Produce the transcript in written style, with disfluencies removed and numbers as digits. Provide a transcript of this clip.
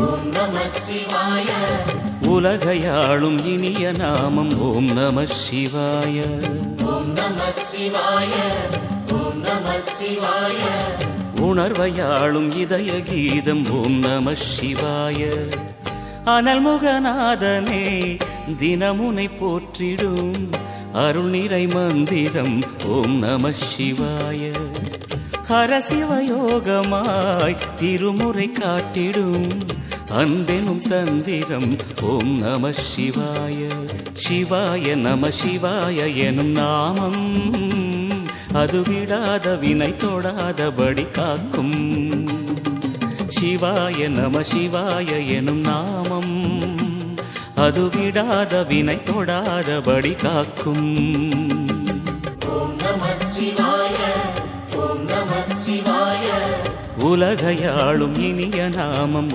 ஓம் நம சிவாய. உலகையாளும் இனிய நாமம் ஓம் நம சிவாய. ஓம் நம சிவாய. ஓம் நம சிவாய. உணர்வையாளும் இதய கீதம் ஓம் நம சிவாய. அனல்முகநாதனே தினமுனை போற்றிடும் அருள் நிறை மந்திரம் ஓம் நம சிவாய. ஹரசிவயோகமாய் திருமுறை காட்டிடும் அன்பெனும் தந்திரம் ஓம் நம சிவாய. சிவாய நம சிவாய எனும் நாமம் அது விடாத வினை தொடாதபடி காக்கும். சிவாய நம சிவாய எனும் நாமம் அது விடாத வினை தொடாதபடி காக்கும். ஓம் நம சிவாய. ஓம் நம சிவாய. உலகையாளும் இனிய நாமம்